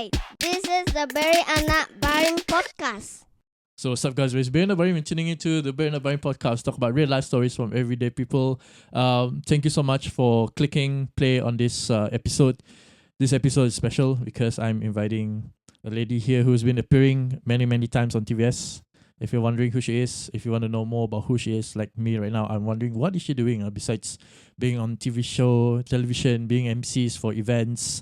Hi, this is the Berry Anak Baring podcast. So what's up, guys? It's Berna Barim and tuning into the Berna Barim podcast. Talk about real life stories from everyday people. Thank you so much for clicking play on this episode. This episode is special because I'm inviting a lady here who's been appearing many times on TVS. If you're wondering who she is, if you want to know more about who she is, like me right now, I'm wondering what is she doing besides being on TV show, television, being MCs for events.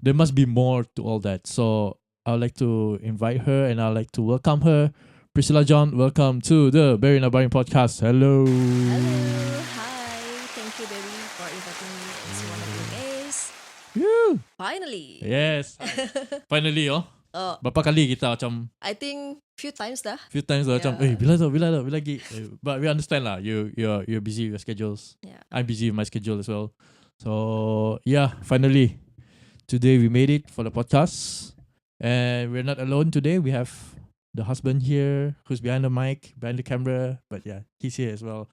There must be more to all that. So I'd like to invite her and I'd like to welcome her. Priscilla John, welcome to the Berry Nabaring podcast. Hello. Hello, hi. Thank you, baby, for inviting me as one of your guests. Yeah. Finally. Yes. Finally, berapa kali kita macam I think few times dah. few times macam Yeah. bila lagi. But we understand lah. You're busy with your schedules. Yeah. I'm busy with my schedule as well. So yeah, finally, today we made it for the podcast, and we're not alone today. We have the husband here who's behind the mic, behind the camera, but yeah, he's here as well.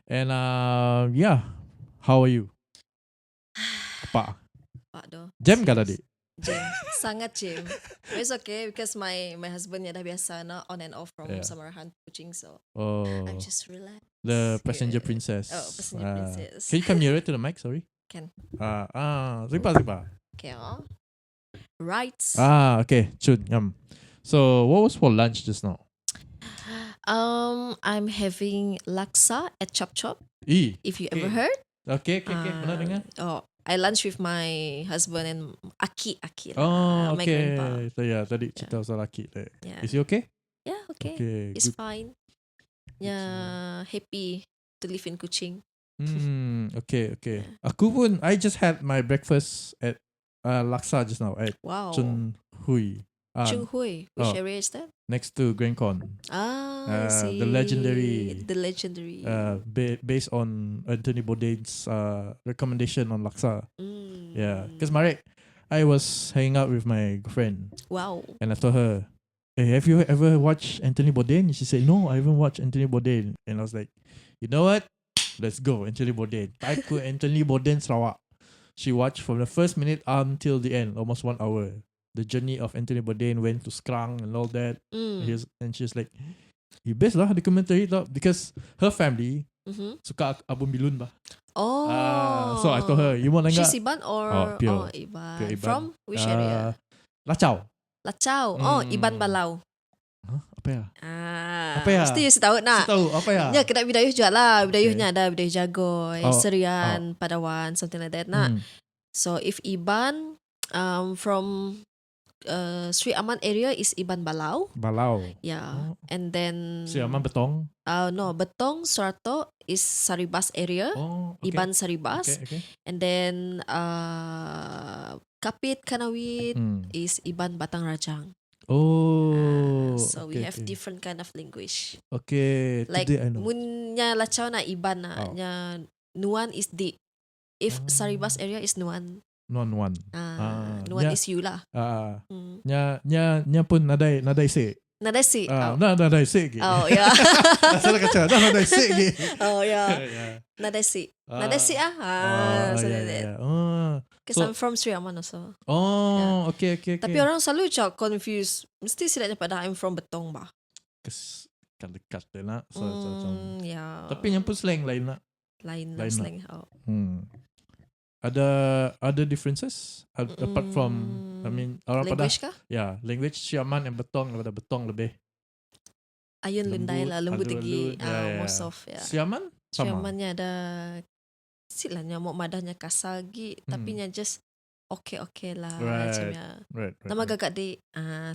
And yeah, how are you? Apa? Pak doh. Jam kah tadi? Jam. Sangat jam. But it's okay because my husband dah biasa na on and off from Yeah. Samarahan to Kuching, so Oh, I'm just relaxed. the passenger Yeah. princess. Oh, passenger princess. Can you come nearer to the mic? Sorry. Can. Zipa. Okay, right. Okay. Chun. So, what was for lunch just now? I'm having laksa at Chop Chop. If If you Okay. ever heard. Okay. Pernah dengar? I lunch with my husband and Aki lah, Oh, my grandpa. okay. So yeah, tadi cerita pasal laki. Yeah. Is he okay? Yeah, okay. Okay. It's Good. fine. Yeah, happy to live in Kuching. Okay. Yeah. Aku pun, I just had my breakfast at Laksa just now at Wow. Chun Hui. Chung Hui. Which oh. area is that? Next to Grand Con. I see. the legendary- The legendary. Based on Anthony Bourdain's recommendation on Laksa. Mm. Yeah. Because Marek, I was hanging out with my girlfriend Wow. and I told her, hey, have you ever watched Anthony Bourdain? She said, no, I haven't watched Anthony Bourdain. And I was like, you know what? Let's go, Anthony Bourdain. Aku Anthony Bourdain Sarawak. She watched from the first minute until the end, almost 1 hour. The journey of Anthony Bourdain went to Skrang and all that. Mm. And she's like, you best lah documentary tau. Because her family Mm-hmm. suka Abang Bilun bah. Oh. So I told her, you want She's enggak? Iban or Pure. Iban. Pure Iban. From which area? Lacau. Lacau. Iban Balau. Apa ya? Apa ya? Mesti you tahu nak. Tahu apa ya? Ya, kedai bidayuh juga lah. Bidayuhnya ada bidayuh Jagoy, Oh, Serian, Padawan, something like that. Nah, so if Iban from Sri Aman area is Iban Balau. Balau. Yeah. Oh. And then Si Aman Betong. no, Betong, Suarto is Saribas area. Oh, okay. Iban Saribas. Okay. And then Kapit Kanawit is Iban Batang Rajang. Oh. So we okay, have okay. different kind of language. Okay. Like Today I know. Munya Lacau na Iban na. Oh. Nya Nuan is di. If Oh. Saribas area is Nuan. Non-one. Nuan nya- is you lah. Mm. Nya pun nadai se. Nada si. Nadai se gitu. Oh yeah. Salah kacau. Nadai se gitu. Oh yeah. Yeah. Nada si. Ah. Nada si so like that. yeah. Oh. Because So- I'm from Sri Aman also. Oh, okay. Tapi orang selalu cak confused. Mesti silapnya pada I'm from Betong bah. Kan dekat dia nak. So, macam. Yeah. Tapi yang pun slang lain nak. lain lain lah. slang. Oh. Ada differences apart from I mean orang pada language kah? language Siaman and Betong daripada Betong lebih Ayun lundai lah, lembut tinggi. alun-alun, Most of ya. Siaman sama. Siamannya ada silanya mau madahnya kasar gi, tapi nya just okay lah Right. macamnya. Right. Nama gagak di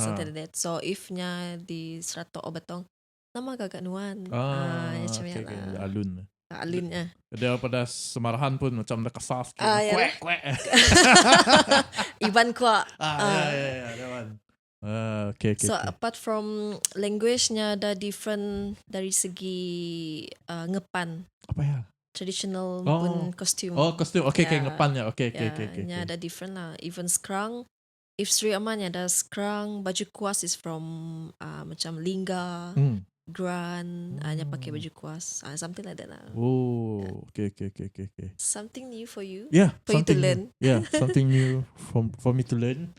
something like that. So if nya di Serato o Betong, nama gagak Nuan. Macamnya okay. lah. Alun. Alunnya. Daripada Semarahan pun macam dah kasar sikit. Ya. Kuek. Iban kuat. Ya, that one. Okay. So apart from language-nya ada different dari segi ngepan. Apa ya? Traditional Oh. pun costume. Oh, kostum. Okay, Ya. ngepannya. Okay. Nya ada different lah. Even scrung. If Sri Aman ada scrung, baju kuas is from macam lingga, grand, nya pakai baju kuas. Something like that lah. Oh, okay. Something new for you. Yeah, For you to something learn. New. Yeah, something new for me to learn.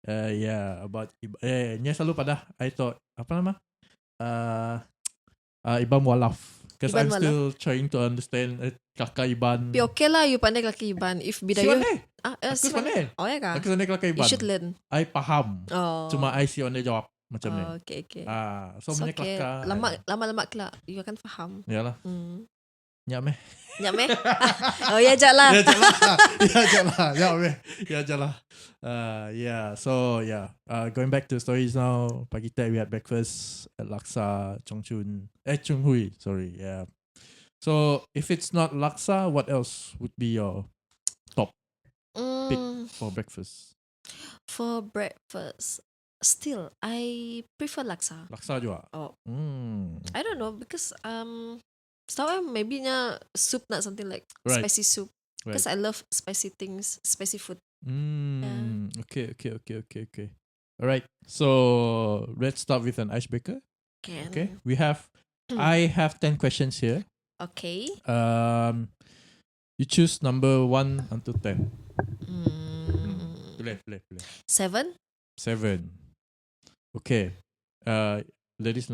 Yeah, about nya selalu pada I thought apa nama? Iban Walaf. Because Iban I'm Walaf? still trying to understand kakak Iban. Tapi okay lah, you pandai kelakar Iban. If Si Bidayu... pandai. Si Aku pandai. Oh ya kah? Aku pandai kelakar You Iban. should learn. I faham. Oh. Cuma I si on dia jawab macam ni. Okay. So It's punya okay. kelakar. Lama-lama kelak. You akan faham. Yalah. Nyak meh. Nyak meh? Oh ya, jak lah. Ya jalah. So going back to stories now. Pagi tadi we had breakfast at Laksa, Chunghui. Sorry, yeah. So if it's not Laksa, what else would be your pick for breakfast? For breakfast, still I prefer laksa. Laksa juga. Oh. I I don't know because setahu maybe nya soup nak something like Right. spicy soup Right. because I love spicy things, spicy food. Okay. All right. So let's start with an icebreaker. Can. Okay. I have 10 questions here. Okay. You choose number 1 until 10. Boleh. 7. 7. Okay. Ladies,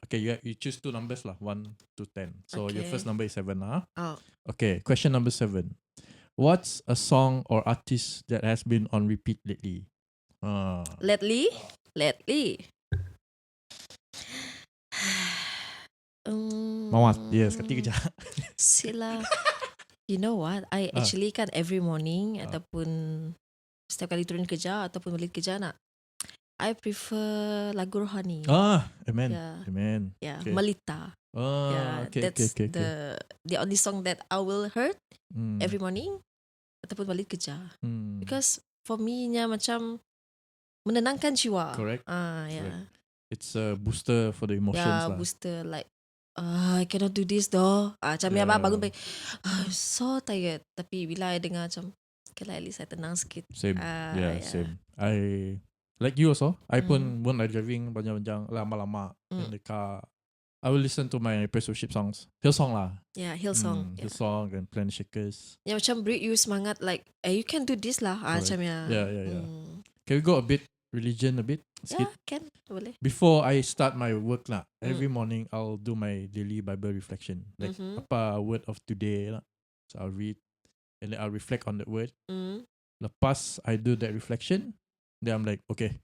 okay, you choose 2 numbers lah, 1 to 10. So your Okay. first number is 7 lah. Oh. Okay, question number 7. What's a song or artist that has been on repeat lately? Lately. Mawat, yes, ketiga je. Sila. You know what? I actually kan every morning ataupun setiap kali turun kerja ataupun balik kerja nak, I prefer lagu rohani. Amen. Yeah. Amen. Yeah, Okay. Melita. Yeah, Okay. that's the only song that I will heard Mm, every morning ataupun balik kerja. mm. Because for me nya macam menenangkan jiwa. Correct. Yeah. It's a booster for the emotions Yeah, lah. booster like I cannot do this though. Macam Yeah. abang bangun pagi, I'm so tired. Tapi bila I dengar macam, okay lah, at least I tenang sikit. Same. Yeah. Same. I like you also. I pun Mm. when I driving panjang-panjang lama-lama in Mm. the car, I will listen to my praise worship songs. Hillsong lah. Yeah, Hillsong. Yeah. Hillsong and Planet Shakers. Yang macam break you semangat like, you can do this lah. Correct. Macam ya. Yeah. Can we go a bit religion a bit? Yeah, can. Boleh. Before I start my work lah, every morning I'll do my daily Bible reflection. Like apa word of today lah. So I'll read and then I'll reflect on that word. Lepas I do that reflection, then I'm like, okay,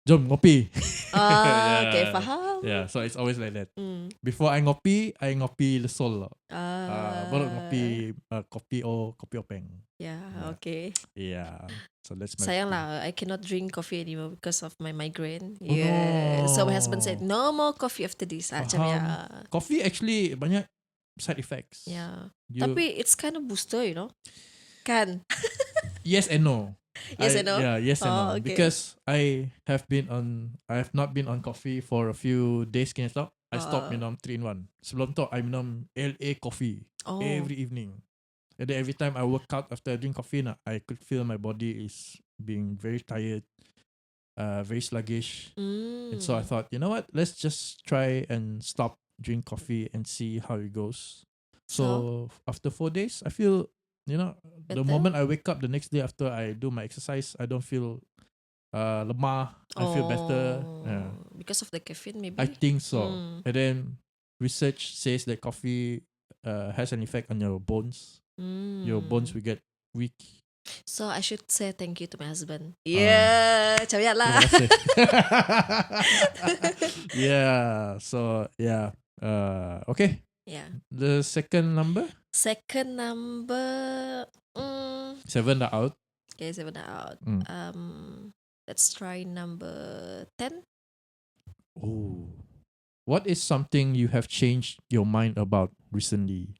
jom ngopi. Okay, faham. Yeah, so it's always like that. Mm. Before I ngopi the soul lah. Baru ngopi kopi openg. Yeah, Yeah. okay. Yeah. So that's my Sayang lah, I cannot drink coffee anymore because of my migraine. Oh, Yeah. no. So my husband said, no more coffee after this. Macam Faham. ya. Coffee actually banyak side effects. Yeah. You, Tapi it's kind of booster, you know. Kan? yes and no. Yes and no? Yeah, yes and no. Oh, okay. Because I have not been on coffee for a few days. Can you stop? I stopped minum 3-in-1. Sebelum tu I minum LA coffee Oh. every evening. And then every time I work out after I drink coffee, I could feel my body is being very tired, very sluggish. And so I thought, you know what? Let's just try and stop drink coffee and see how it goes. So after 4 days, I feel, the Better? moment I wake up the next day after I do my exercise, I don't feel lemah. I feel better. Yeah. Because of the caffeine, maybe. I think so. Mm. And then research says that coffee has an effect on your bones. Your bones will get weak. So I should say thank you to my husband. Yeah, macam ya lah. Terima kasih. Yeah. So yeah. Okay. Yeah. The second number? Second number. 7 dah out. Okay, 7 out. Mm. Let's try number 10. Oh. What is something you have changed your mind about recently?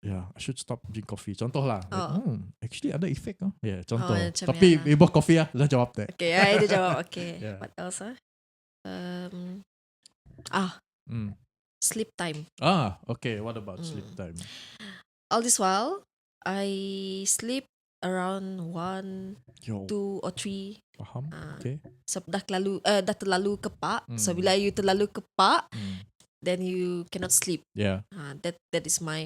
Yeah, I should stop drink coffee. Contoh lah. Actually ada effect. Yeah, contoh. macam Tapi ya. ibu kopi lah. Dah jawab tak. Okay, dia jawab. Okay. Yeah. What else? Sleep time. Okay. What about sleep time? All this while, I sleep around 1, Yo, 2 or 3. faham? Okay. So dah terlalu kepak. So bila you terlalu kepak, then you cannot sleep. Yeah. That is my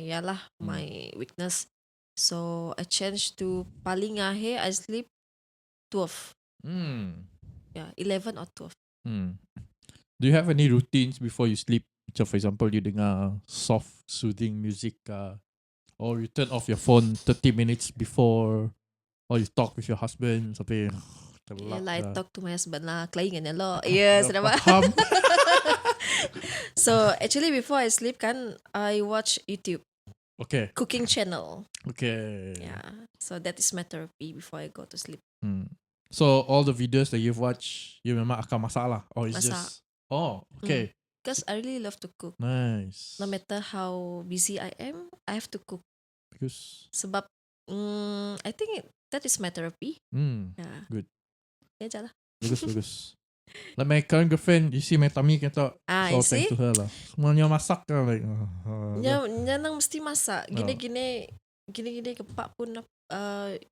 my weakness. So I changed to paling akhir I sleep 12. Yeah, 11 or 12. Do you have any routines before you sleep? So for example, you dengar soft, soothing music, or you turn off your phone 30 minutes before, or you talk with your husband sampai Yeah, terlap like dah. talk to my husband lah, kelaingan lo. Yes, nampak. Faham. So actually before I sleep kan, I watch YouTube Okay. cooking channel. Okay. Yeah, so that is my therapy before I go to sleep. So all the videos that you've watched, you memang akan masak lah, or it's Masak. just okay. Because I really love to cook. Nice. No matter how busy I am, I have to cook. Because Sebab I think that is my therapy. Yeah. Good. Ya je lah. bagus. Like my current girlfriend, you see my tummy kata, You so see? thanks to her lah. Semuanya masak kan, like. Nya nang mesti masak. Gini-gini kepak pun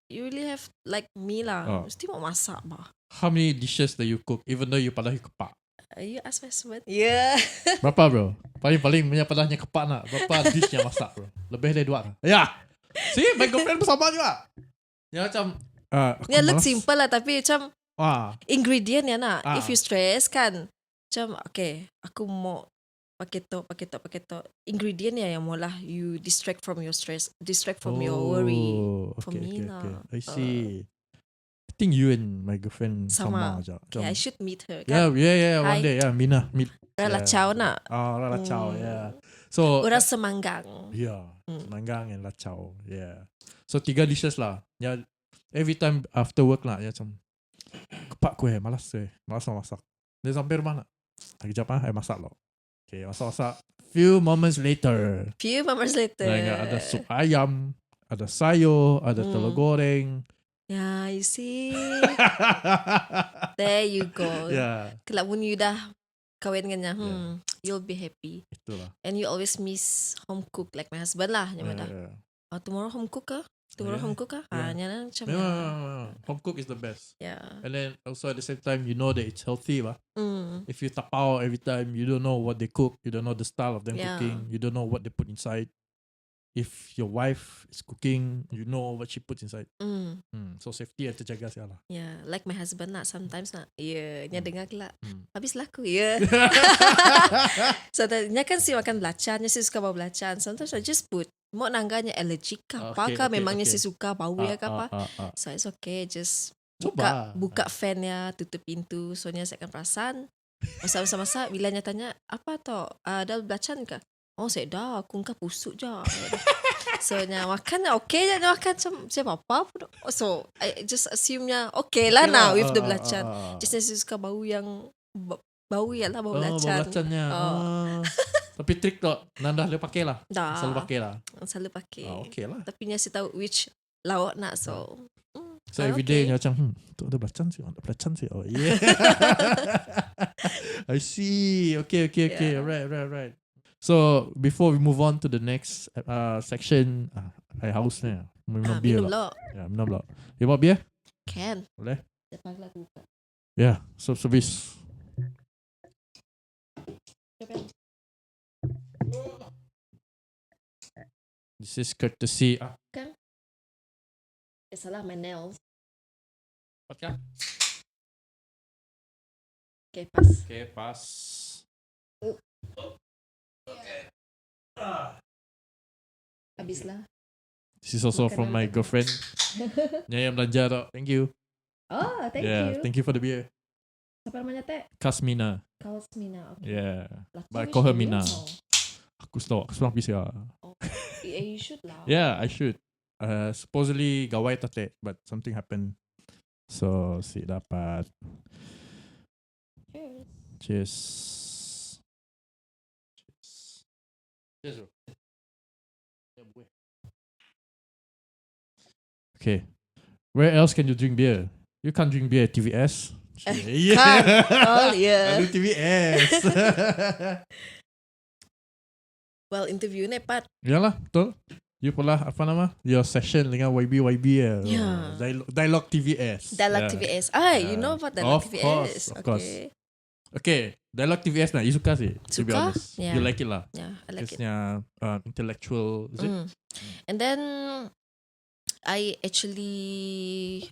you really have like me lah. Mesti mau masak bah. How many dishes that you cook, even though you padah kepak? You ask my husband. Yeah. Berapa bro? Paling punya padahnya kepak nak. Berapa dish yang masak bro? Lebih dari 2 lah. Ya. See, my girlfriend pun sama juga. Ya macam Ni look simple lah tapi macam ingredient ya nak. If you stress kan, macam okay, aku mau pakai to. Ingredient ya yang mula you distract from your stress, distract from your worry. For me lah. I see. I think you and my girlfriend sama aja. Okay, I should meet her. Yeah, Kan? one day, Mina. Meet. Lacau nak. Lacau, yeah. So orang Semanggang. Yeah, Semanggang and lacau. Yeah. So 3 dishes lah. Yeah, every time after work lah, ya macam kepak kuih, malas nak masak. Dia sampai rumah nak. Kejap I masak lo. Okay, masak. Few moments later. Ada sup ayam, ada sayur, ada telur goreng. Yeah, you see. There you go. Yeah. Kalau pun you dah kahwin dengan you'll be happy. Itulah. And you always miss home cook like my husband lah. Tomorrow home cook ke? Home cook ke? Macam home cook is the best. Yeah. And then also at the same time, you know that it's healthy lah. If you tapao every time, you don't know what they cook, you don't know the style of them cooking, you don't know what they put inside. If your wife is cooking, you know what she puts inside. So safety yang terjaga sekali lah. Yeah, like my husband nak sometimes nak. Yeah, nya dengar kelak. Habis laku. Yeah. So nya kan si makan belacan, nya si suka bau belacan. Sometimes I just put mau nangganya allergic ke apa ke, memangnya si suka bau ya ke apa. So it's okay, just buka fan ya, tutup pintu. So nya saya akan perasan. Masa-masa bila nya tanya, apa toh? Ada belacan ke? Oh, saya dah, aku engkau pusuk je. So, makan okay je, makan macam apa pun. So, I just assume okay lah now with the belacan. Just saya suka bau yang bau belacan. Bau belacannya. Tapi trik tu, Nanda dia pakai lah. Dah. Selalu pakai lah. Selalu pakai. Okay lah. Tapi saya tahu which lauk nak, so. So every day macam tu ada belacan sih. Oh yeah. I see. Okay. Yeah. Right. So before we move on to the next section, I haus ni. Minum beer lah. Ya, minum lah. You mau beer? Can. Boleh? Cepat lah buka. Yeah, so service. This is courtesy. Kan? Salah my nails. Apa? Okay, pas. Okay, pas. Okay. Habislah. This is also from my girlfriend. Nya yang belanja tau. Thank you. Oh, thank you. Thank you for the beer. Siapa namanya teh? Kasmina. Kasmina. Okay. Yeah. Lucky But I call her Mina. know. Aku seorang bisa. Oh. You should lah. Yeah, I should. Supposedly gawai tate, but something happened. So, si dapat. Cheers. Cheers. Okay. Where else can you drink beer? You can't drink beer at TVS. Can't. Oh, yeah. Aduh, TVS. Well, interview ni Pat. Yalah, betul. You pula apa nama? Your session dengan YB ya. Yeah. Dialogue TVS. Dialogue TVS. You know about Dialogue TVS? Of course. Okay, Dialogue TVS nah, you suka sih. To be Suka? honest. Yeah. You like it lah. Yeah, I like it. Intellectual, is it? And then I actually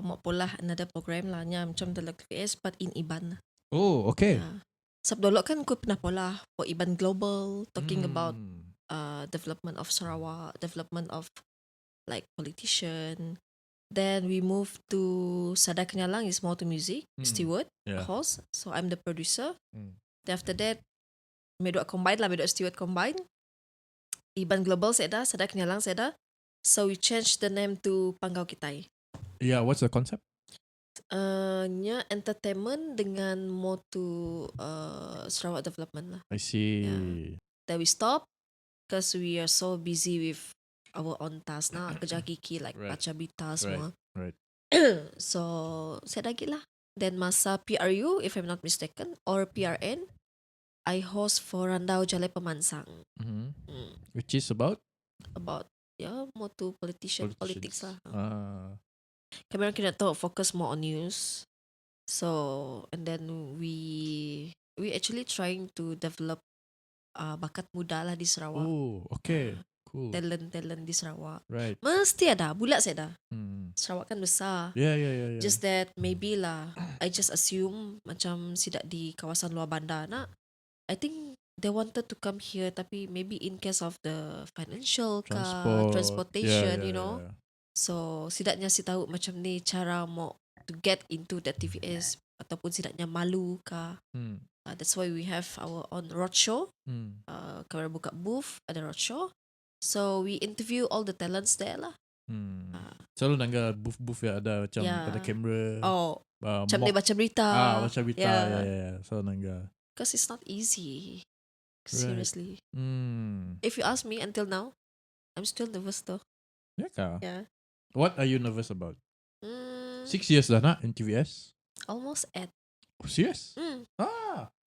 mau pola another program lah nya macam dalam TVS but in IBAN. Oh, okay. Yeah. Sebab dulu kan aku pernah pola for IBAN Global talking about development of Sarawak, development of like politician. Then we moved to Sada Kenyalang is more to music, steward, Yeah. host. So I'm the producer. Mm. Then after that, medok combine lah, medok steward combine. IBAN Global seda, Sada Kenyalang seda. So we changed the name to Panggau Kitai. Yeah, what's the concept? Nya entertainment dengan more to Sarawak development lah. I see. Yeah. Then we stop because we are so busy with our own task na kerja kiki like Right. baca berita semua. Right. So saya lagi lah. Then masa PRU if I'm not mistaken or PRN, I host for Randau Jalai Pemansang. Which is about About more to politics lah. Kami orang kena tahu focus more on news. So and then we actually trying to develop bakat muda lah di Sarawak. Oh, okay. Cool. Talent di Sarawak. Right. Mesti ada, bulat saya ada. Sarawak kan besar. Yeah. Just that maybe lah, I just assume macam sidak di kawasan luar bandar nak. I think they wanted to come here tapi maybe in case of the financial transportation, you know. Yeah. So sidaknya si tahu macam ni cara mau to get into the TVS ataupun sidaknya malu ka. That's why we have our own roadshow. Kami buka booth ada roadshow. So we interview all the talents there lah. Selalu nangga booth ya ada macam ada kamera. Oh, macam dia baca berita. Baca berita. Yeah. So nangga. Because it's not easy. Seriously. Right. If you ask me until now, I'm still nervous though. Ya kah? Yeah. What are you nervous about? 6 years dah nak in TVS? Almost at. Oh, serious?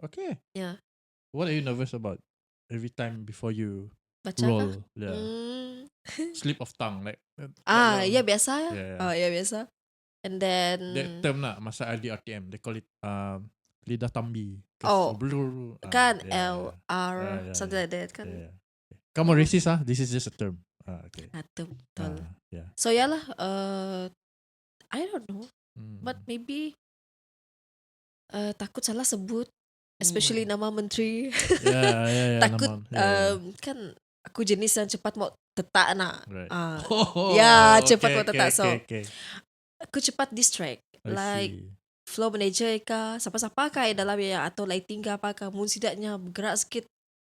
Okay. Yeah. What are you nervous about? Every time before you Baca roll, kah? yeah. Slip of tongue, like. Ya biasa ya. Yeah. Ya biasa. And then. That term nak masa LDRTM, they call it lidah tambi. Blur. Kan yeah. LR something like that kan. Yeah. Kamu racist This is just a term. Okay. Betul. Yeah. So ya lah. I don't know, but maybe takut salah sebut, especially nama menteri. Yeah. Takut kan aku jenis yang cepat mau tetak nak. Right. Cepat mau tetak. So aku cepat distract. Like flow manager ka, siapa-siapa ka dalam ya atau lighting ka apa ka, mun sidaknya bergerak sikit,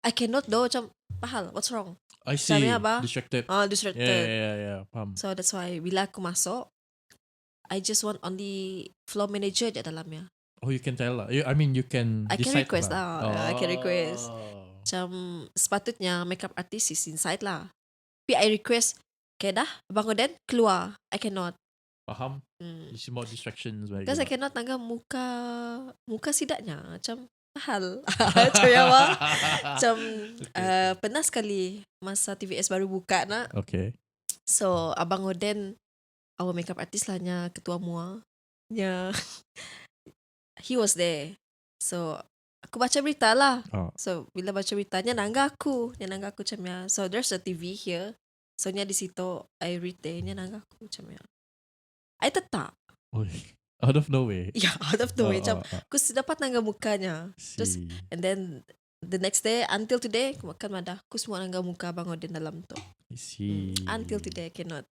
I cannot do macam pahal, what's wrong? I see. Distracted. Distracted. Yeah. Faham. So that's why bila aku masuk, I just want only flow manager je dalamnya. Oh, you can tell lah. I mean, you can. I can decide request lah. lah. I can request. Macam sepatutnya makeup artist is inside lah. Tapi I request, okay dah, Abang Oden keluar. I cannot. Faham? You see more distractions. Because I cannot tangga muka sidaknya. Macam mahal. Macam ya apa? Macam pernah sekali masa TVS baru buka nak. Okay. So Abang Oden, our makeup artist lah nya ketua mua. Nya he was there. So aku baca berita lah. So bila baca beritanya nangga aku macam ya. So there's a TV here. So nya di situ I read there nya nangga aku macam ya. I tetap. Out of nowhere. Yeah, out of nowhere. Macam aku dapat nangga mukanya. Terus and then the next day until today aku makan madah. Aku semua nangga muka Abang Oden dalam tu. I see. Until today I cannot.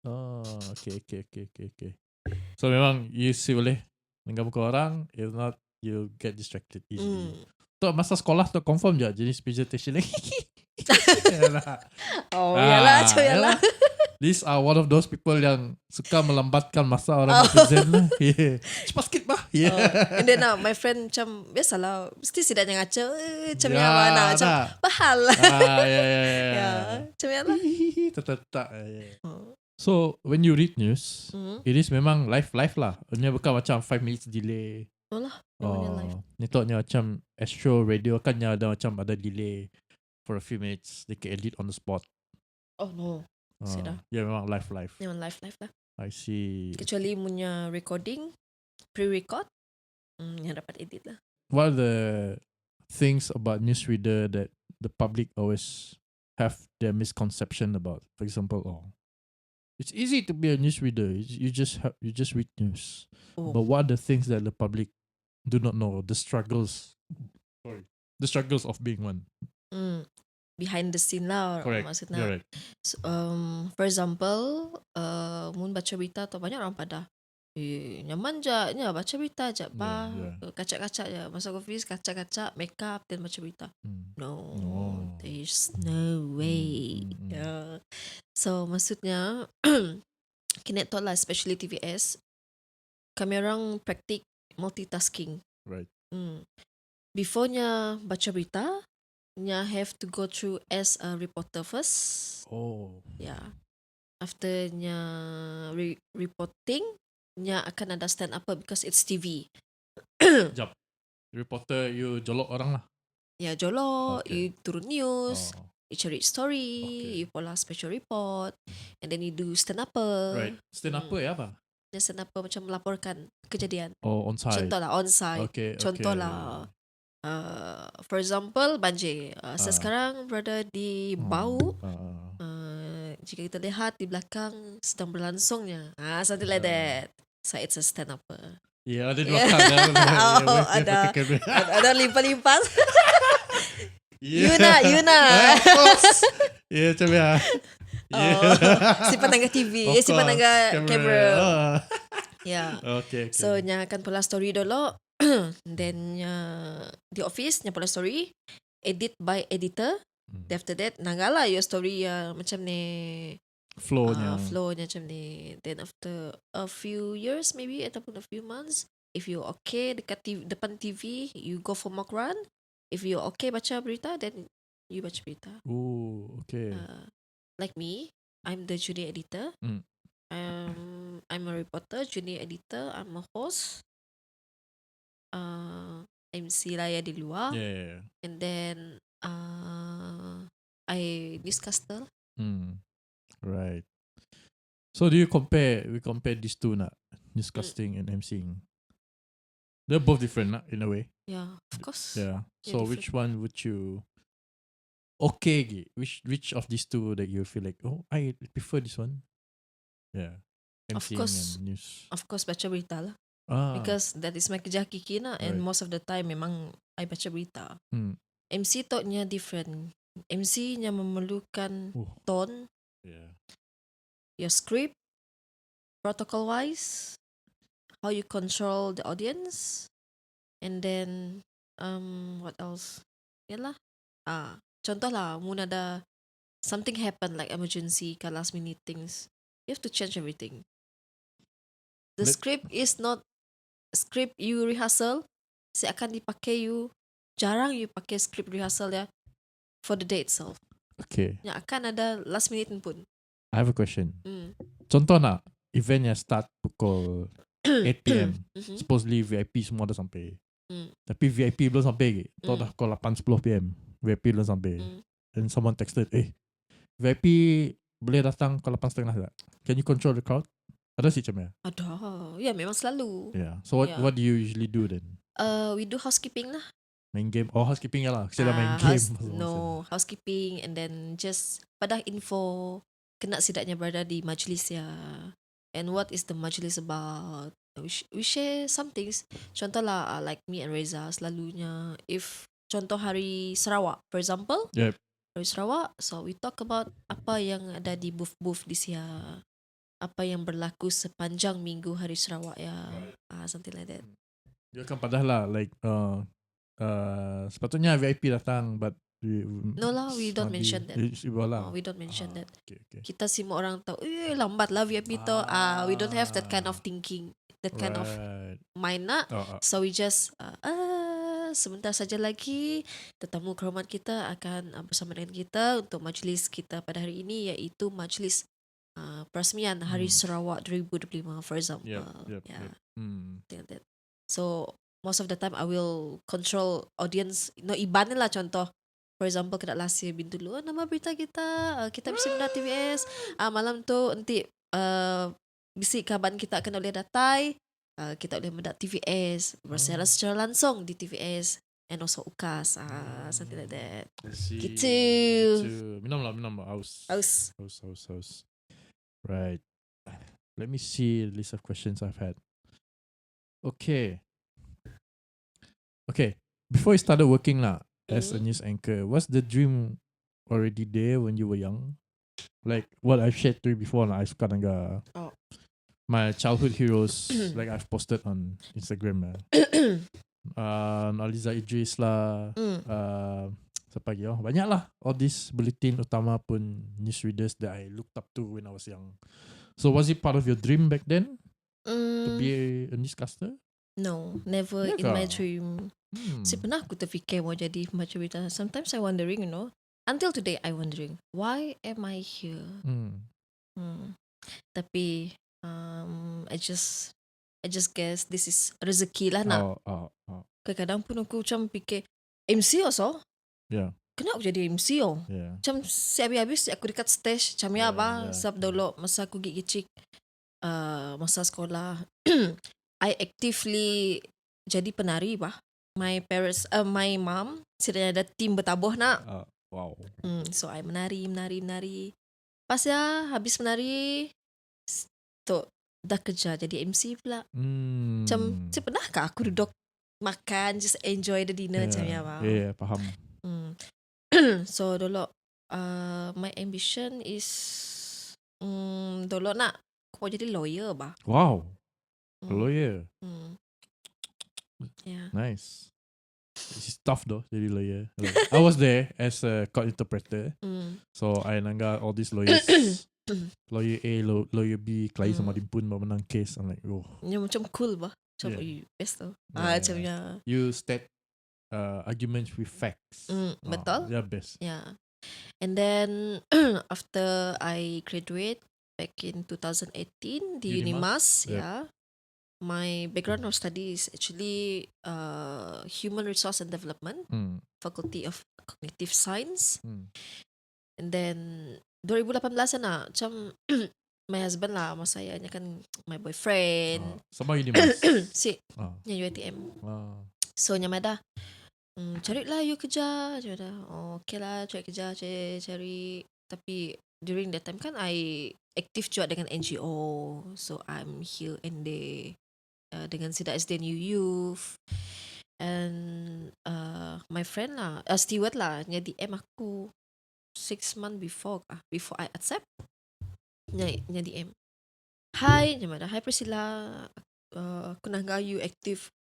Okay. So memang you see boleh nangga muka orang, if not you get distracted easily. So masa sekolah tu confirm je jenis presentation lagi. Yalah. Yalah. These are one of those people yang suka melambatkan masa orang present lah. Cepat sikit bah. And then my friend macam biasalah mesti sidaknya ngaca macam mana macam pahal. Macam mana. Tak. So when you read news, it is memang live lah. Nya bukan macam 5 minutes delay. Nitoknya macam Astro Radio kan ada macam ada delay for a few minutes. They can edit on the spot. Oh no. Ya memang live. Memang live lah. I see. Kecuali punya recording, pre-record, yang dapat edit lah. What are the things about newsreader that the public always have their misconception about? For example, It's easy to be a newsreader. You just read news. Oh. But what are the things that the public do not know? The struggles. Sorry. The struggles of being one. Behind the scene lah Correct. maksudnya. You're right. So, for example, mun baca berita tu banyak orang pada nyaman je baca berita je Yeah. kacak-kacak je masuk office kacak-kacak make up then baca berita. No, No. there's no way. Yeah. So maksudnya kena tahu lah, especially TVS, kami orang praktik multitasking. Right. Beforenya baca berita, nya have to go through as a reporter first. Oh. Yeah. Afternya reporting, nya akan ada stand up because it's TV. Jap. Reporter, you jolok orang lah. Ya, jolok, Okay. you turun news, Oh. you cari story, Okay. you pola special report, and then you do stand up. Right. Stand up apa? Dia stand up macam melaporkan kejadian. Oh, on site. Contoh lah, on site. Okay. Contoh lah. For example, banjir. Saya sekarang berada di Bau. Jika kita lihat di belakang sedang berlangsungnya. Something like that. So it's a stand up. Ya, ada di Yeah. belakang. Oh, ada. Ada limpas-limpas. Yeah. Yuna. Of course. Ya, macam ya. Si penangga TV, Of si penangga course, kamera. Yeah. Yeah. Okay. So nya akan pola story dulu. Then di office nya pola story, edit by editor. Then after that nangala your story macam ni Flow-nya. flow-nya macam ni. Then after a few years maybe ataupun a few months, if you okay dekat depan TV, you go for mock run. If you okay baca berita, then you baca berita. Oh, okay. Like me, I'm the junior editor. I'm a reporter, junior editor. I'm a host. MC lah ya di luar. Yeah. And then I newscaster. Right. So we compare these two nak, newscasting and MCing. They're both different nak, in a way. Yeah, of course. Yeah. Yeah, So different. which one would you okay ge? Which of these two that you feel like, oh, I prefer this one? Yeah. Of MCing course. and news. Of course baca berita lah. Because that is my kerja hakiki na, and Right. most of the time memang I baca berita. Hmm. MC toknya different. MC nya memerlukan tone, Yeah. your script, protocol wise, how you control the audience, and then what else? Yalah. Contoh lah, mun ada something happen like emergency ke last minute things, you have to change everything. The script is not script you rehearsal. Akan dipakai jarang you pakai script rehearsal ya for the day itself. Okay. Yang akan ada last minute pun. I have a question. Contoh nak, event yang start pukul 8 PM. Supposedly VIP semua dah sampai. Tapi VIP belum sampai lagi. Tahu dah pukul 8-10 PM. VIP belum sampai. And someone texted, VIP boleh datang pukul 8:30 tak? Can you control the crowd? Ada sih macam ya? Ada. Ya, memang selalu. Yeah. So what do you usually do then? We do housekeeping lah. Main game? Oh, housekeeping ya lah. Saya dah main game. Housekeeping, and then just pada info kena sidaknya berada di majlis ya. And what is the majlis about? We share some things. Contoh lah, like me and Reza selalunya, if contoh hari Sarawak, for example. Yep. Hari Sarawak, so we talk about apa yang ada di booth-booth di sia. Apa yang berlaku sepanjang minggu hari Sarawak ya. Something like that. Dia kan padahal lah, like sepatutnya VIP datang, but No lah, we don't mention that. We don't mention that. Okay. Kita semua orang tahu, lambat lah VIP tu. We don't have that kind of thinking, that kind of mind nak. So we just sebentar saja lagi tetamu kehormat kita akan bersama dengan kita untuk majlis kita pada hari ini, iaitu majlis peresmian Hari Sarawak 2025, for example. Yep. Like that. So most of the time I will control audience. Iban lah contoh. For example, kena last year bin dulu, nama berita kita, kita bisa mendat TVS. Malam tu nanti bisik kaban kita akan boleh datai. Kita boleh mendat TVS, bersiaran secara langsung di TVS. And also UKAS, something like that. Gitu. Minum lah. Aus. Right. Let me see the list of questions I've had. Okay. Before you started working lah as a news anchor, was the dream already there when you were young? Like what I've shared to you before lah, I suka nangga my childhood heroes like I've posted on Instagram lah. Aliza Idris lah, siapa lagi? Banyak lah. All these bulletin utama pun news readers that I looked up to when I was young. So was it part of your dream back then to be a newscaster? No, never in my dream. Pernah aku terfikir mau jadi macam berita. Sometimes I wondering, until today I wondering, why am I here? Tapi I just guess this is rezeki lah nak. Kadang-kadang pun aku macam fikir MC also. Yeah. Kenapa aku jadi MC oh? Yeah. Macam habis-habis aku dekat stage macam ya apa sebab dulu masa aku gigit masa sekolah I actively jadi penari bah. My parents, my mom sedang ada tim bertabuh nak. Wow. So I menari. Pas habis menari, dah kerja jadi MC pula. Macam pernahkah aku duduk makan, just enjoy the dinner macam ya bah. Yeah, faham. So dulu, my ambition is dulu nak aku mau jadi lawyer bah. Wow. A lawyer. Yeah. Nice. It's tough though, jadi lawyer. Like, I was there as a court interpreter. So I nangga all these lawyers. Lawyer A, lawyer B, klien sama dimpun menang case. I'm like, oh. Yang macam cool bah. Macam best tu. Macam you state arguments with facts. Betul? Yeah, best. Yeah. And then after I graduate back in 2018 di Unimas, my background of study is actually human resource and development, Faculty of Cognitive Science. And then 2018 na macam my husband lah, masa saya kan my boyfriend. Sama Unimas. Si, nya UiTM. So nya dah carilah you kerja. Okay lah, cari kerja, cari. Tapi during that time kan I aktif juga dengan NGO. So I'm here and there. Dengan Sidak SDNU Youth. And my friend lah, Stewart lah, nya DM aku 6 months before I accept. Nya DM. Hi, hi Priscilla. Aku nangga you aktif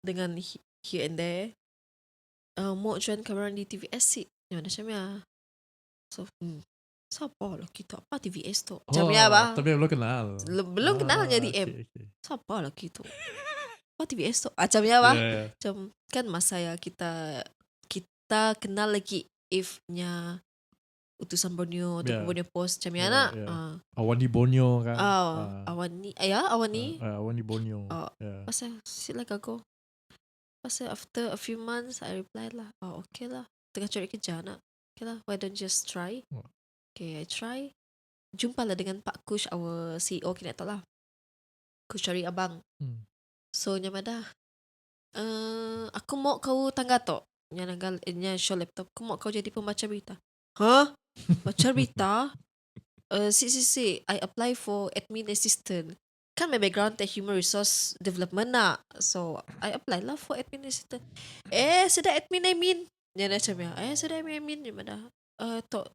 dengan here and there. Mau join kameran di TVS sih. Nya macam ya. So, siapa lah kita? Apa TVS tu? Macam ya bah. Tapi belum kenal. Belum kenal nya DM. Okay. Siapa lah kita? Apa TVS tu? Macam ya bah. Yeah. Macam kan masa ya kita kenal lagi if-nya utusan Borneo atau Borneo Post macam ya nak. Awani Borneo kan. Awani Borneo. Pasal sila aku. Pasal after a few months I replied lah. Okay lah. Tengah cari kerja nak. Okay lah. Why don't just try? Okay, I try. Jumpa lah dengan Pak Kush, our CEO kena tahu lah. Kush cari abang. So nyamada. Aku mau kau tangga tu. Nya show laptop. Aku mau kau jadi pembaca berita. Hah? Baca berita? Si. I apply for admin assistant. Kan my background teh human resource development nak. So I apply lah for admin assistant. Sudah admin. Nya macam ya. Sudah admin. Nyamada. Tok.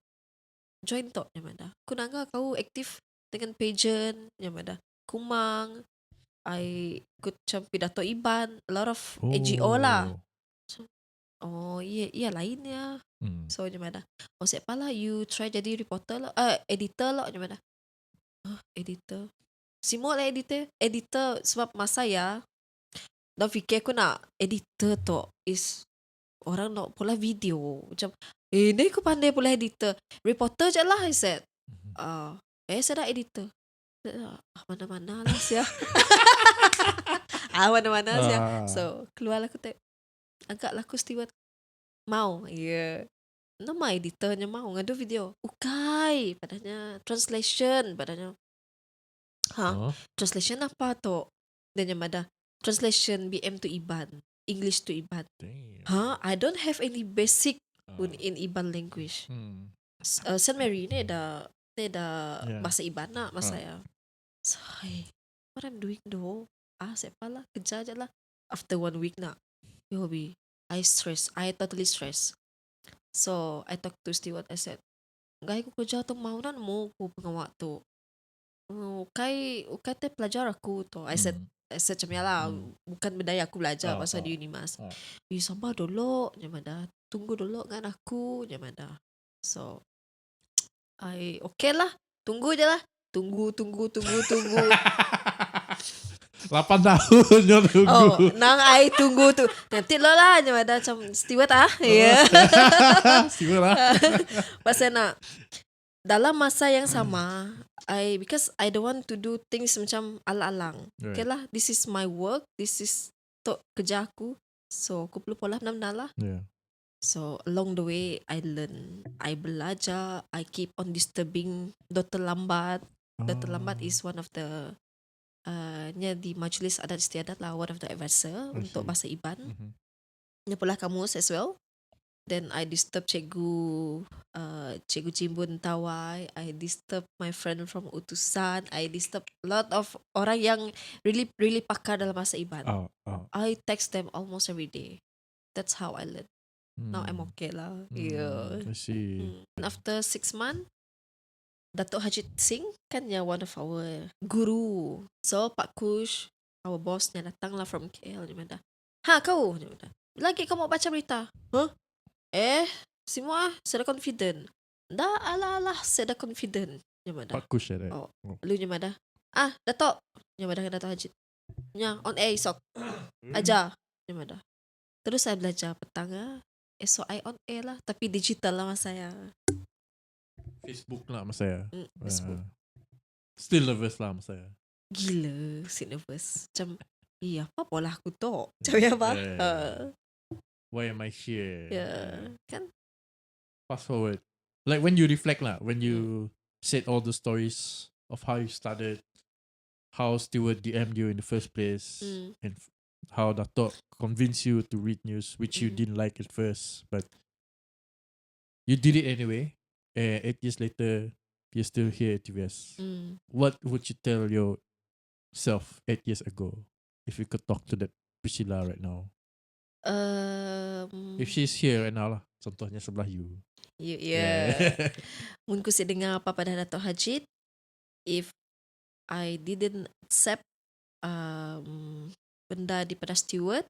Join tok nyamada. Aku nangga kau aktif dengan pageant nyamada. Kumang. I ikut macam pidato Iban, a lot of NGO lah. So, iya lain ya. So nyamada. Siapa lah you try jadi reporter lah, editor lah nyamada. Editor. Semua lah editor sebab masa ya. Dah fikir aku nak editor tu is orang nak pula video macam ni aku pandai pula editor. Reporter je lah I said. Saya dah editor. Mana-mana lah siya. Mana-mana siya. So keluar lah aku agak lah aku steward. Mau. Nama editornya mau ngadu video. Ukai. Padahal translation. Padahal translation apa tu? Dan yang ada translation BM to Iban. English to Iban. I don't have any basic in Iban language. Saint Mary ni ada bahasa Iban nak masa ya. So, what I'm doing though? Siapa lah, kerja aja lah. After 1 week nak, you will be, I totally stress. So, I talked to steward, I said, gaya ko kerja tu mau dan mo ko pengawak tu. Ukay te pelajar aku tu. I said macam ya lah, bukan benda aku belajar pasal di Unimas. Sabar dulu, nyamada. Tunggu dulu kan aku, nyamada. So, okay lah, tunggu je lah. Tunggu. 8 tahun dia tunggu. Nang I tunggu tu. Nanti lo lah, nyamada macam steward ya. Siapa lah. Pasal nak dalam masa yang sama, because I don't want to do things macam alang-alang. Right. Okay lah, this is my work, this is kerja aku. So, aku perlu pola benar-benar lah. Yeah. So, along the way, I learn. I belajar. I keep on disturbing Dr. Lambat. Dr. Lambat is one of the di Majlis Adat Istiadat lah, one of the advisor untuk bahasa Iban. Dia pula kamus as well. Then I disturb Cikgu Jimbun Tawai. I disturb my friend from Utusan. I disturb a lot of orang yang really pakar dalam bahasa Iban. I text them almost every day. That's how I learn. Now I'm okay lah. Yeah. I see. And after 6 months, Datuk Hajit Singh kan yang one of our guru. So Pak Kush, our boss nya datang lah from KL. Dia kata, kau? Dia kata, lagi kau mau baca berita? Semua saya dah confident. Dah ala saya dah confident. Dia kata, Pak Kush right? Lu nya kata, Datuk. Dia kata Datuk Hajit. Nya on air esok. Ajar. Dia kata. Terus saya belajar petang esok I on air lah, tapi digital lah mas saya. Facebook lah mas saya. Facebook. Still nervous lah mas saya. Gila, si nervous. Macam, apa pola aku tu? Macam apa? Why am I here? Kan? Fast forward. Like when you reflect lah, when you said all the stories of how you started, how Stewart DM'd you in the first place, and how Dato' convinced you to read news, which you didn't like at first, but you did it anyway. 8 years later, you're still here at TVS. What would you tell yourself 8 years ago if you could talk to that Priscilla right now? If she's here right now lah, contohnya sebelah you. Yeah. Mun ku dengar apa pada Dato' Hajit, if I didn't accept benda di pada steward,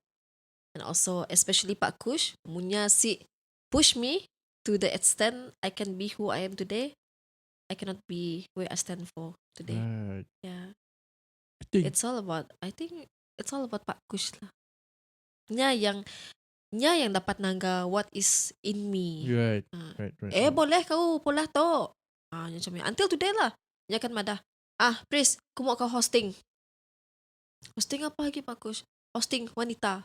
and also especially Pak Kush, munya si push me to the extent I can be who I am today, I cannot be where I stand for today. Right. Yeah. I think It's all about Pak Kush lah. Nya yang dapat nangga what is in me. right. Boleh kau pola tu. Macam ni. Until today lah. Nya kan madah. Pris, aku mau kau hosting. Hosting apa lagi Pak Kush? Hosting wanita.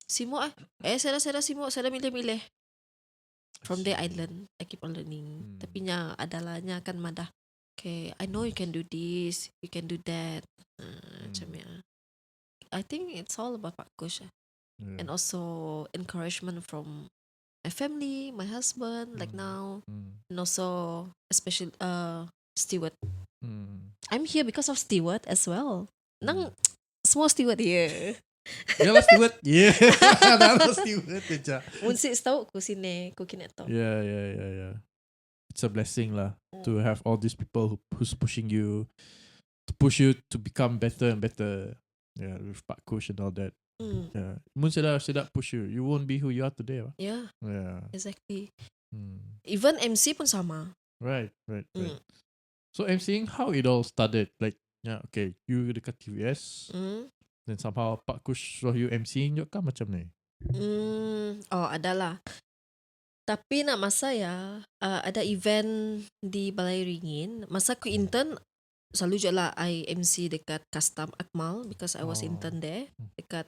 Simo saya dah simo, saya dah milih-milih. From there I learn. I keep on learning. Tapi nya adalahnya kan madah. Okay, I know you can do this, you can do that. Macam ni. I think it's all about Pak Kush. And also encouragement from my family, my husband, like now. And also especially Stewart. I'm here because of Stewart as well. Nang semua Stewart dia. Yalah Stewart. Yeah. Yalah Stewart aja. Mun si tahu ku sini, ku kini tahu. Yeah. It's a blessing lah to have all these people who's pushing you, to push you to become better and better. Yeah, with Pak Kush and all that. Yeah. Mun sedap push you, you won't be who you are today. Right? Yeah. Exactly. Even MC pun sama. Right. So MCing, how it all started? Like, okay, you dekat TVS, then somehow Pak Kush suruh you MCing juga kan macam ni? Adalah. Tapi nak masa ada event di Balai Ringin. Masa aku intern, selalu je lah I MC dekat Custom Akmal because I was intern there dekat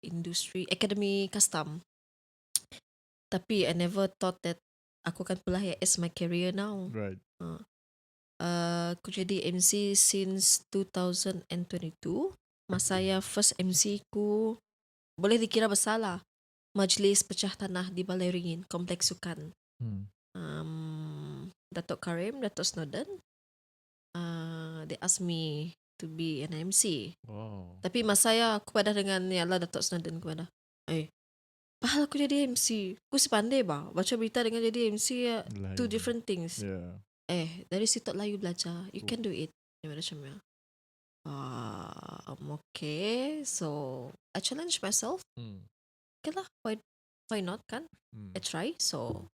industri Academy Custom. Tapi I never thought that aku akan pelah as my career now. Right. Aku jadi MC since 2022. Masa first MC ku boleh dikira besar lah. Majlis Pecah Tanah di Balai Ringin, Kompleks Sukan. Datuk Karim, Datuk Snowden, they asked me to be an MC. Oh. Tapi masa saya aku pada dengan ya Allah Datuk Senadan kepada. Bahal aku jadi MC. Aku sepandai bah. Baca berita dengan jadi MC ya, two Lain. different things. Yeah. Dari situ lah you belajar. You Oh. can do it. Macam ya. Okay. So I challenge myself. Okay lah. Why not kan? I try. So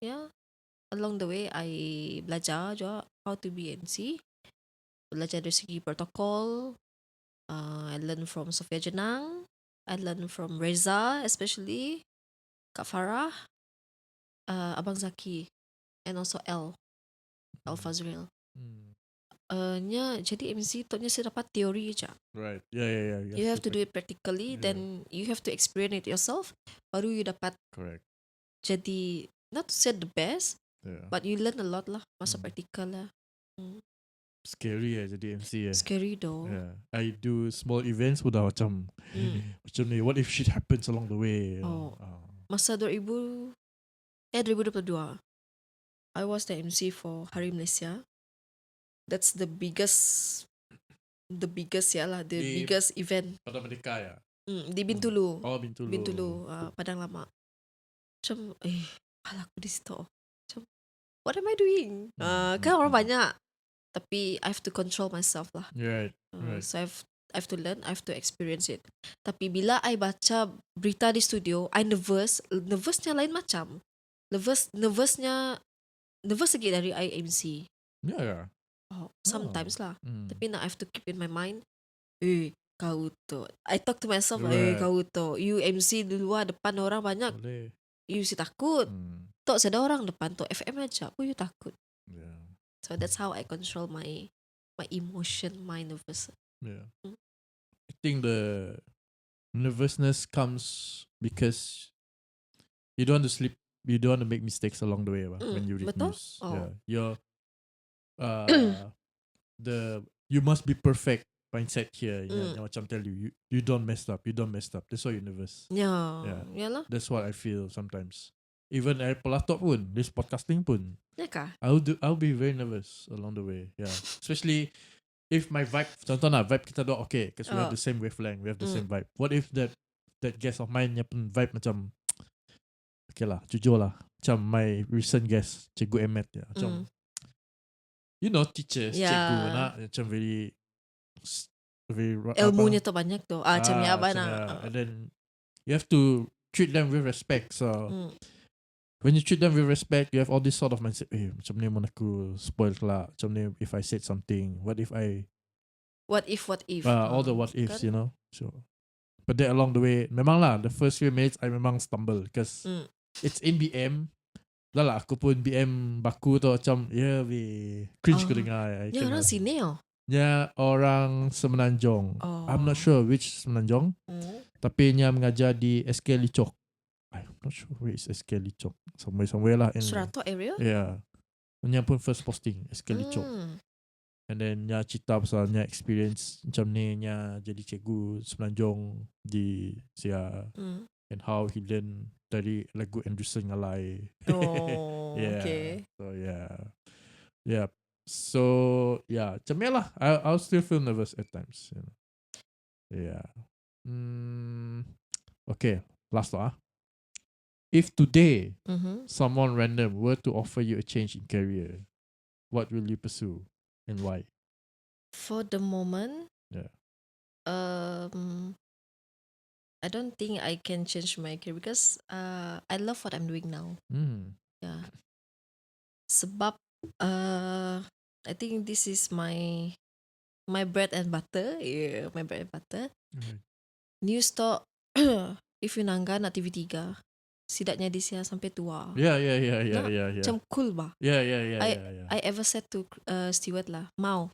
yeah. Along the way I belajar juga how to be MC. Belajar dari segi protokol. I learn from Sofia Jenang. I learn from Reza, especially Kak Farah, Abang Zaki, and also L Fazril. Jadi MC tu saya dapat teori je. Right. Yeah. You have to do it practically, then you have to experience it yourself. Baru you dapat Correct. jadi, not to say the best, Yeah. but you learn a lot lah masa practical lah. Scary jadi MC Scary though. Yeah. I do small events pun dah macam ni, what if shit happens along the way? Masa 2022 I was the MC for Hari Malaysia. That's the biggest ya lah, the biggest event. Pada Merdeka ya? Di Bintulu. Bintulu. Padang Lama. Macam aku di situ. Macam what am I doing? Kan orang banyak. Tapi I have to control myself lah. Right. So I have to learn, I have to experience it. Tapi bila I baca berita di studio, I nervous. Nervousnya lain macam. Nervous lagi dari I MC. Yeah. Sometimes lah. Tapi now I have to keep in my mind, kau tu. I talk to myself, kau tu. You MC di luar depan orang banyak. Boleh. You si takut. Tok sedar orang depan tu FM aja. You takut. Yeah. So that's how I control my emotion, my nervous. Yeah. I think the nervousness comes because you don't want to sleep. You don't want to make mistakes along the way when you read betul? news. Yeah. You must be perfect mindset here. Macam tell you don't mess up. That's why you're nervous. Yeah lah. That's what I feel sometimes. Even laptop pun, this podcasting pun. Ya kah? I'll be very nervous along the way. Yeah. Especially if my vibe, contohnya vibe kita dua okay, because we have the same wavelength, we have the same vibe. What if that guest of mine pun vibe macam okay lah, jujur lah. Macam my recent guest, Cikgu Emmet ya. Macam teachers, cikgu nak macam very ilmunya tu banyak tu. Macam ni apa nak. And then you have to treat them with respect. So when you treat them with respect, you have all this sort of mindset. Macam ni mana aku spoil lah. Macam ni if I said something, what if? What if? All the what ifs, kan? So, but then along the way, memang lah the first few minutes I memang stumble because it's in BM. Dah lah aku pun BM baku tu macam cringe aku dengar. Ya orang sini Ya orang Semenanjung. I'm not sure which Semenanjung. Tapi nya mengajar di SK Licok. I'm not sure where is SK Licok. Somewhere lah in Serato area? Yeah. Nya pun first posting SK Licok. And then nya cerita pasal nya experience macam ni nya jadi cikgu Semenanjung di Sia. And how he learn dari lagu Anderson Ngalai. Okay. So yeah. So macam ni lah. I'll still feel nervous at times. Yeah. Okay. Last lah. If today someone random were to offer you a change in career, what will you pursue and why? For the moment, I don't think I can change my career because I love what I'm doing now. Yeah. Sebab I think this is my bread and butter. Yeah, my bread and butter. New stock. If you nangga nak TV3, sidaknya di sini sampai tua. Yeah. Macam cool bah. Yeah. I ever said to Stewart lah, mau.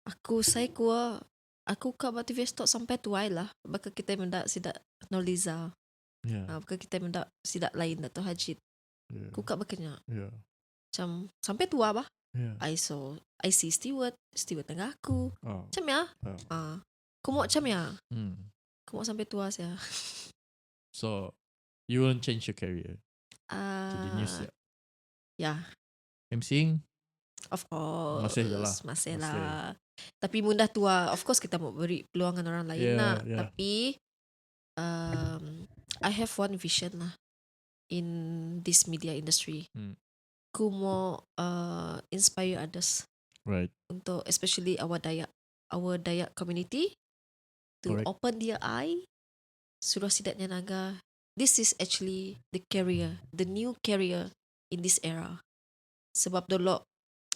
Aku kak buat TV stock sampai tua lah. Baka kita mendak sidak Noliza. Baka kita mendak sidak lain Dato' Hajid. Aku kak bakanya. Macam sampai tua bah. I see Stewart tengah aku. Macam ya. Kumok macam ya. Kumok sampai tua saya. So you won't change your career to the news? Yeah. MCing? Of course. Masih je lah. Masih Masih. lah. Tapi mudah tua. Of course kita mau beri peluangan orang lain Yeah, lah. yeah. Tapi I have one vision lah in this media industry. Ku mau inspire others Right. untuk especially our Dayak community to Correct. open their eye. Suruh sidaknya naga. This is actually the new career in this era. Sebab dulu,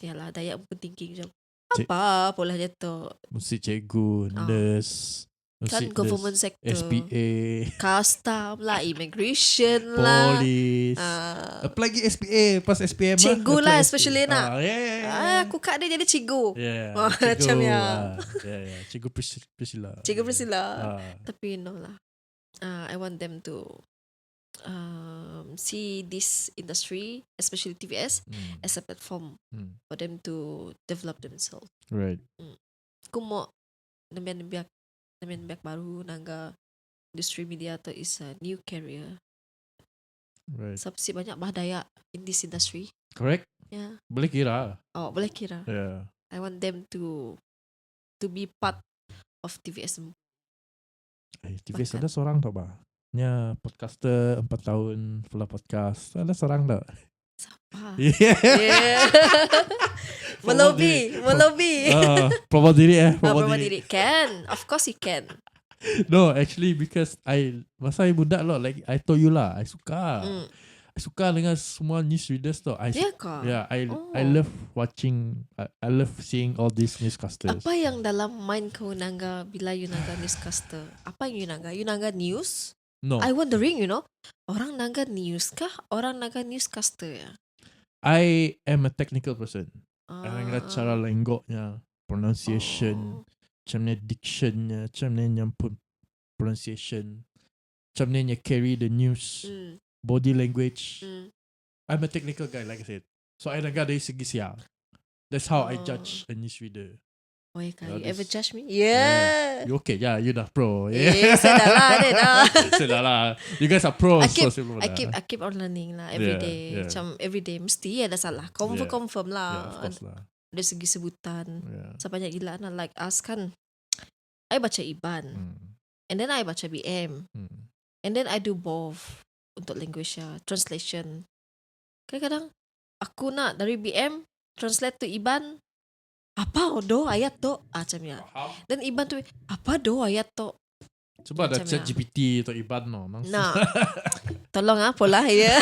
yalah Dayak pun thinking macam, apa pola jatuh. Mesti cikgu, nurse, Kan mesti government nurse, sector. SPA, Custom lah, immigration lah. police. Apply lagi SPA, pas SPM Cikgu apply lah, SPA. especially nak. Yeah. Aku kat dia jadi cikgu. Yeah, Macam ya. Yeah. Cikgu Priscilla. Cikgu Priscilla. Ah. Tapi no lah. I want them to see this industry, especially TVS, as a platform for them to develop themselves. Right. Aku mau nambiak baru nangga industri media tu is a new career. Right. Sebab si banyak bahdaya in this industry. Correct. Yeah. Boleh kira. Oh, boleh kira. Yeah. I want them to be part of TVS. TVS Bahkan. ada seorang tau bah. Nya podcaster 4 tahun pula podcast. Ada seorang tak? Siapa? Yeah. Yeah. Melobi. Promote diri Promote diri. Can. Of course he can. No, actually because masa I budak lah, like I told you lah, I suka dengan semua news readers tu. Ya kah? Yeah, I love watching, I love seeing all these newscasters. Apa yang dalam mind kau nangga bila you nangga newscaster? Apa yang you nangga? You nangga news? No, I wondering, orang nangga news kah? Orang nangga newscaster ya? I am a technical person. I nangga cara lenggoknya, pronunciation, macam ni dictionnya, macam ni nyampun pronunciation, macam ni carry the news, body language. I'm a technical guy, like I said. So I nangga dari segi siya. That's how I judge a newsreader. Oh ya kah? You this- ever judge me? Yeah. You okay? Yeah, you dah pro. Yeah. Saya dah lah, dia dah. Sudah lah. You guys are pros. I keep on learning lah every Yeah, day. yeah. Macam every day mesti ada salah. Confirm Yeah, lah. of course lah. Dari segi sebutan. Yeah. Sebanyak gila nah, like us kan. I baca IBAN. And then I baca BM. And then I do both. Untuk language translation. Kadang-kadang aku nak dari BM translate to IBAN. Apa do ayat tu? Macamnya. Dan IBAN tu apa do ayat tu? Cuba ada Macam chat ya. GPT atau IBAN no. Nah. Tolong pola ya.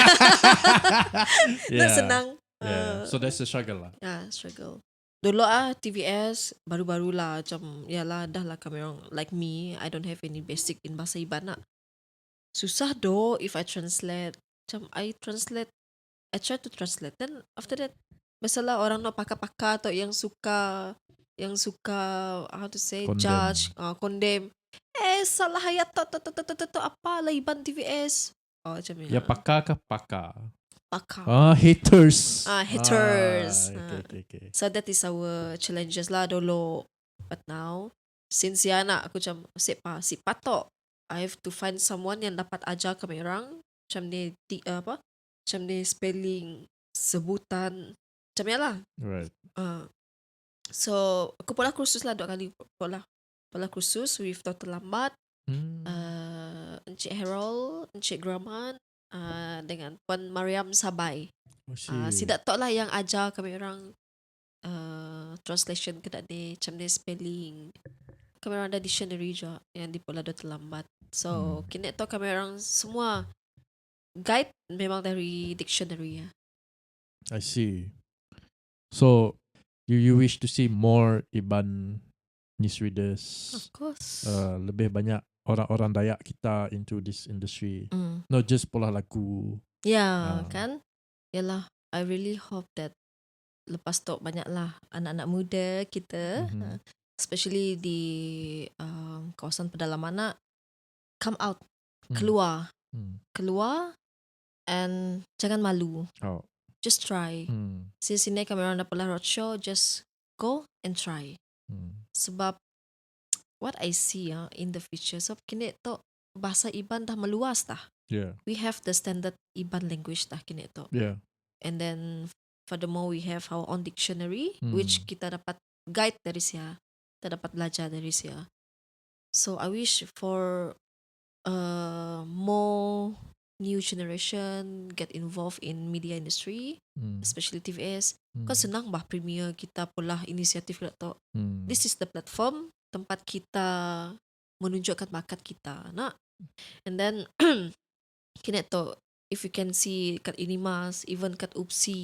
Nak senang. Yeah. So that's the struggle lah. Struggle. Dulu TVS baru-baru lah macam yalah dah lah kami orang like me, I don't have any basic in bahasa IBAN nak. Susah do if I translate. Macam I try to translate. Then after that masalah orang nak pakar-pakar atau yang suka how to say Condemn. judge, condemn. Salah ayat tu apa lah IBAN TVS. Macam Ya pakar ke pakar? pakar. Haters. Haters. Okay. So that is our challenges lah dulu. But now, since ya nak aku macam si patok, I have to find someone yang dapat ajar kami orang macam ni macam ni spelling, sebutan, macam ya lah. Right. So aku pola kursus lah 2 kali pola kursus with Dr. Lambat, Encik Harold, Encik Graman, dengan Puan Mariam Sabai. Sidak tok lah yang ajar kami orang translation ke ni, macam ni spelling. Kami orang ada dictionary juga yang di pola Dr. Lambat. So kini tok kami orang semua guide memang dari dictionary ya. I see. So you wish to see more IBAN newsreaders, Of course. lebih banyak orang-orang Dayak kita into this industry, not just pola lagu. Ya, kan? Yalah, I really hope that lepas tu banyaklah anak-anak muda kita, especially di kawasan pedalaman nak come out, keluar and jangan malu. Just try. Sini kami orang dapat roadshow, just go and try. Sebab what I see in the future, sebab kini tu bahasa IBAN dah meluas dah. Yeah. We have the standard IBAN language dah kini tu. Yeah. And then furthermore we have our own dictionary Hmm. which kita dapat guide dari sia, kita dapat belajar dari sia. So I wish for more new generation get involved in media industry, especially TVS. Kan senang bah premier kita pula inisiatif kita tu. This is the platform tempat kita menunjukkan bakat kita, nak. And then kena tu, if you can see kat Inimas, even kat UPSI,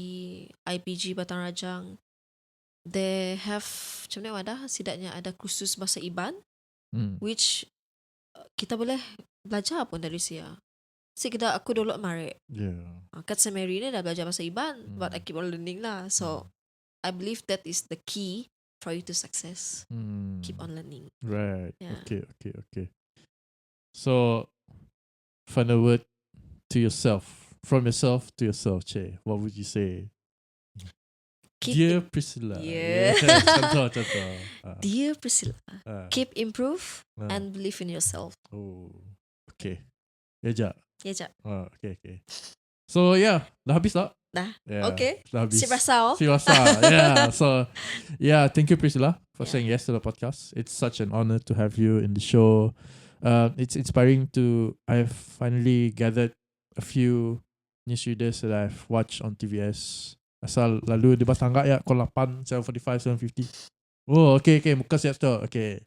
IPG Batang Rajang, they have macam mana ada setidaknya ada kursus bahasa Iban which kita boleh belajar pun dari sia. Kita aku dulu mari kat Semeri ni dah belajar bahasa Iban, but I keep on learning lah. So I believe that is the key for you to success. Keep on learning. Right. Yeah. Okay. So, final word to yourself, from yourself to yourself, Che. What would you say? Dear Priscilla. Yeah. Contoh. Dear Priscilla, keep improve Ah. and believe in yourself. Oh, okay. Ya, Ya, Jak. Okay. So, yeah. Dah habis tak? Dah. Yeah, Okay. Dah habis. Si rasa. Yeah. So, yeah, thank you, Priscilla, for Yeah. saying yes to the podcast. It's such an honor to have you in the show. It's inspiring to. I've finally gathered a few newsreaders that I've watched on TVS. Asal lalu di bas tangga ya, call 8, 7:45, 7:50. Oh, okay. Muka siap tu. Okay.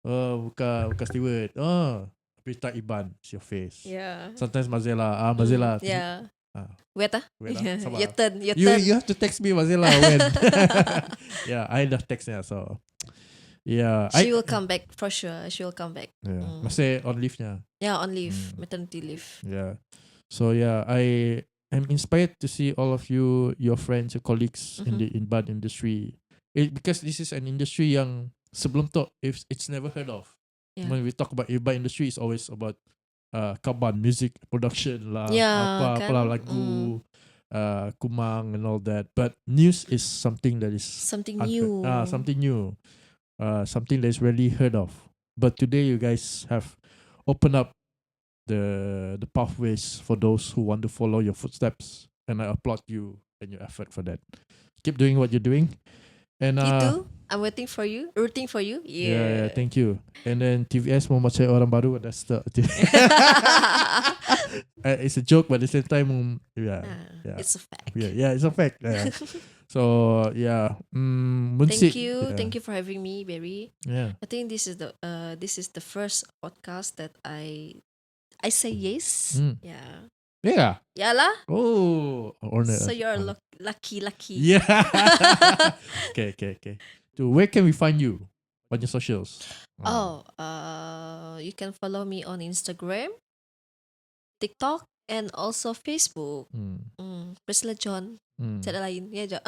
Oh, muka steward. Oh, tapi tak Iban. It's your face. Yeah. Sometimes Mazela. Mazela. Yeah. Ah. Wait ah. Wait Yeah. sabar. Your turn. You have to text me Mazela when. Yeah, I dah text niya, so yeah. She will come back for sure. She will come back. Yeah. Masih on leave niya. Yeah, on leave, maternity leave. Yeah. So yeah, I am inspired to see all of you, your friends, your colleagues in the Iban industry. Because this is an industry yang sebelum tu it's never heard of. Yeah. When we talk about Iban industry, it's always about kaban, music production lah, Yeah, apa lah kan? lagu, kumang and all that. But news is something that is Something new. something new, something that is rarely heard of. But today you guys have opened up the pathways for those who want to follow your footsteps, and I applaud you and your effort for that. Keep doing what you're doing, and You too. I'm waiting for you. Rooting for you. yeah, thank you. And then TVS mau macam orang baru, that's the it's a joke, but at the same time, yeah. It's a fact. Yeah, it's a fact. Yeah. So yeah, Thank you for having me, Barry. Yeah. I think this is the first podcast that I say yes. Yeah. Yeah. Yalah. Oh, So you're lucky. Yeah. Okay. So where can we find you on your socials? You can follow me on Instagram, TikTok, and also Facebook. Priscilla John. Tiada lain. Ya, Jak.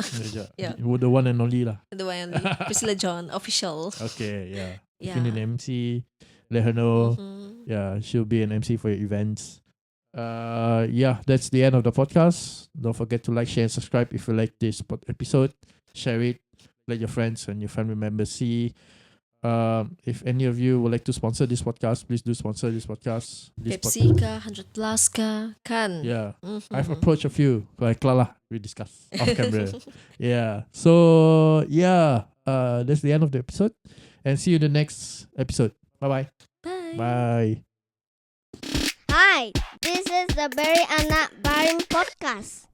Yeah. The one and only lah. The one and only. Priscilla John official. Okay, yeah. If Yeah. you need an MC, let her know. Mhm. Yeah, she'll be an MC for your events. Yeah, that's the end of the podcast. Don't forget to like, share, and subscribe if you like this episode. Share it. Let your friends and your family members see. If any of you would like to sponsor this podcast, please do sponsor this podcast. Pepsi kah, 100 Plus kah, kan? Yeah. Mhm. I've approached a few, like Lala, we discussed off camera. Yeah. So yeah, that's the end of the episode, and see you in the next episode. Bye. Bye. Bye. Hi, this is the Barry Anak Baring Podcast.